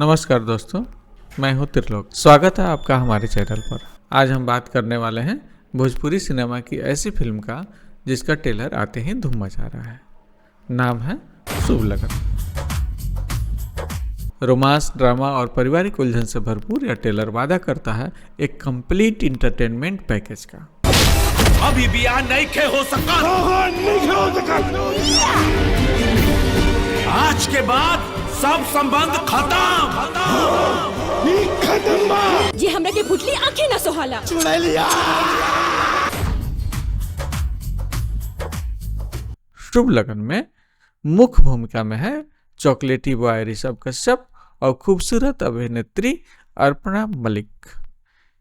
नमस्कार दोस्तों, मैं हूं त्रिलोक। स्वागत है आपका हमारे चैनल पर। आज हम बात करने वाले हैं भोजपुरी सिनेमा की ऐसी फिल्म का जिसका ट्रेलर आते ही धूम मचा रहा है। नाम है शुभ लगन। रोमांस, ड्रामा और पारिवारिक उलझन से भरपूर यह ट्रेलर वादा करता है एक कंप्लीट इंटरटेनमेंट पैकेज का। अभी बियाह नहीं खे हो सका। आज के बाद सब संबंध खत्म। ये हमरा के फुटली आंखें न सोहाला। शुभ लगन में मुख्य भूमिका में है चॉकलेटी बॉय ऋषभ कश्यप और खूबसूरत अभिनेत्री अर्पणा मलिक।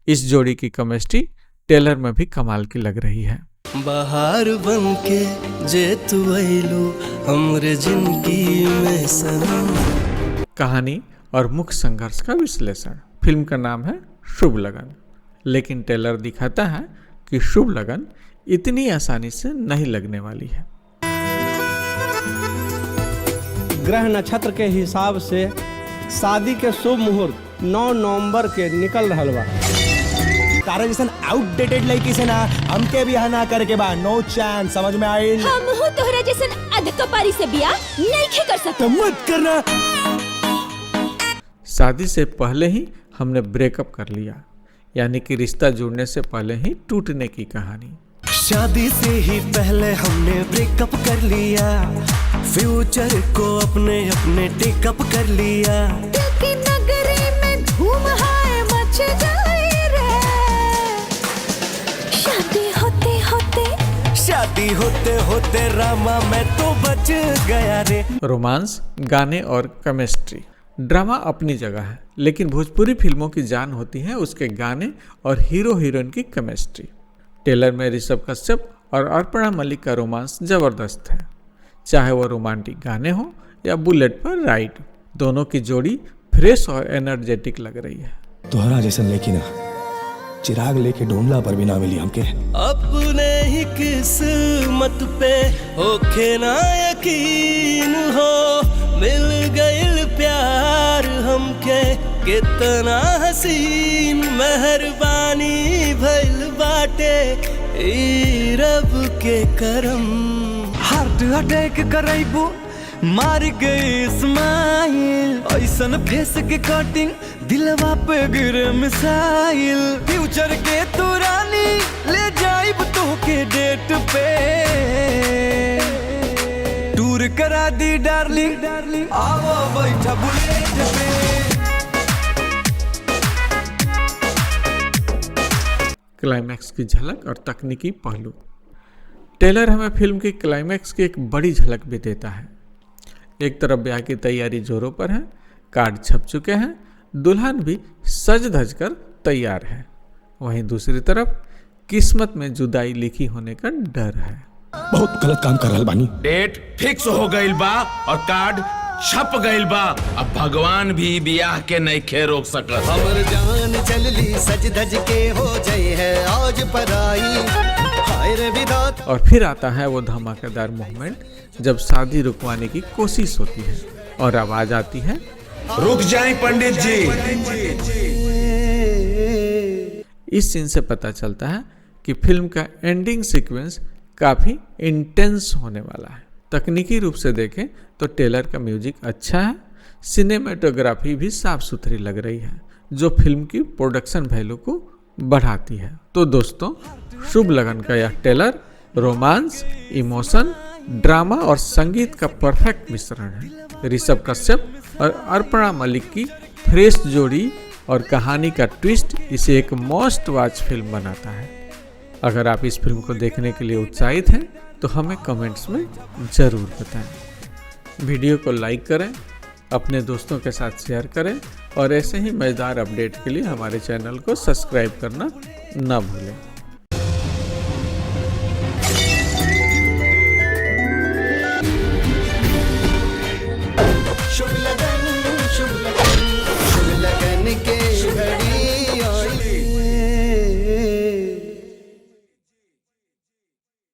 इस जोड़ी की केमिस्ट्री ट्रेलर में भी कमाल की लग रही है। बाहर बन के जे तू आइलो हमरे जिंदगी में सनम। कहानी और मुख्य संघर्ष का विश्लेषण। फिल्म का नाम है शुभ लगन, लेकिन ट्रेलर दिखाता है कि शुभ लगन इतनी आसानी से नहीं लगने वाली है। ग्रह नक्षत्र के हिसाब से शादी के शुभ मुहूर्त 9 नवंबर के निकल रहा बा। तारा जैसन आउटडेटेड लड़की से ना हमके भी ना करे के बा। नो चांस, समझ में आइल? हम हो तोहरा जैसन अधकपारी से बियाह नहीं कर सकते। मत करना। शादी से पहले ही हमने ब्रेकअप कर लिया, यानी कि रिश्ता जुड़ने से पहले ही टूटने की कहानी। शादी से ही पहले हमने ब्रेकअप कर लिया, फ्यूचर को अपने अपने टेकअप कर लिया। नगरी में धूम है मच जाए रे। शादी होते होते रामा मैं तो बच गया रे। रोमांस, गाने और केमिस्ट्री। ड्रामा अपनी जगह है, लेकिन भोजपुरी फिल्मों की जान होती है उसके गाने और हीरो हीरोइन की केमिस्ट्री। ट्रेलर में ऋषभ कश्यप और अर्पणा मलिक का रोमांस जबरदस्त है, चाहे वो रोमांटिक गाने हो या बुलेट पर राइड। दोनों की जोड़ी फ्रेश और एनर्जेटिक लग रही है। तोहरा जैसन लेकिन चिराग लेके ढूंढला पर भी ना मिली हमके। अपने ही किस्मत पे होके ना यकीन हो, मिल गइल प्यार हमके कितना हसीन। मेहरबानी भइल बाटे ई रब के करम। हार्ट अटैक करैबो मार गई स्माइल। ऐसन फेस के कटिंग दिलवा पे गिरे मिसाइल। फ्यूचर के तू रानी ले जाइब तो के डेट पे। टूर करा दी डार्लिंग, आओ बैठा बुलेट पे। क्लाइमैक्स की झलक और तकनीकी पहलू। ट्रेलर हमें फिल्म की क्लाइमैक्स की एक बड़ी झलक भी देता है। एक तरफ ब्याह की तैयारी जोरों पर है, कार्ड छप चुके हैं, दुल्हन भी सज धज कर तैयार है। वहीं दूसरी तरफ किस्मत में जुदाई लिखी होने का डर है। बहुत गलत काम कर रहल बानी। डेट फिक्स हो गइल बा और कार्ड छप गइल बा। अब भगवान भी बियाह के नहीं खे रोक सकत। हमर जान चलली सज धज के हो जाई है आज पराई। हाय रे विधाता। और फिर आता है वो धमाकेदार मोमेंट जब शादी रुकवाने की कोशिश होती है और आवाज आती है, रुक जाए पंडित जी। इस सीन से पता चलता है कि फिल्म का एंडिंग सीक्वेंस काफी इंटेंस होने वाला है। तकनीकी रूप से देखें तो ट्रेलर का म्यूजिक अच्छा है, सिनेमेटोग्राफी भी साफ सुथरी लग रही है, जो फिल्म की प्रोडक्शन वैल्यू को बढ़ाती है। तो दोस्तों, शुभ लगन का यह ट्रेलर रोमांस, इमोशन, ड्रामा और संगीत का परफेक्ट मिश्रण है। ऋषभ कश्यप और अर्पणा मलिक की फ्रेश जोड़ी और कहानी का ट्विस्ट इसे एक मस्ट वॉच फिल्म बनाता है। अगर आप इस फिल्म को देखने के लिए उत्साहित हैं तो हमें कमेंट्स में ज़रूर बताएं। वीडियो को लाइक करें, अपने दोस्तों के साथ शेयर करें और ऐसे ही मज़ेदार अपडेट के लिए हमारे चैनल को सब्सक्राइब करना न भूलें।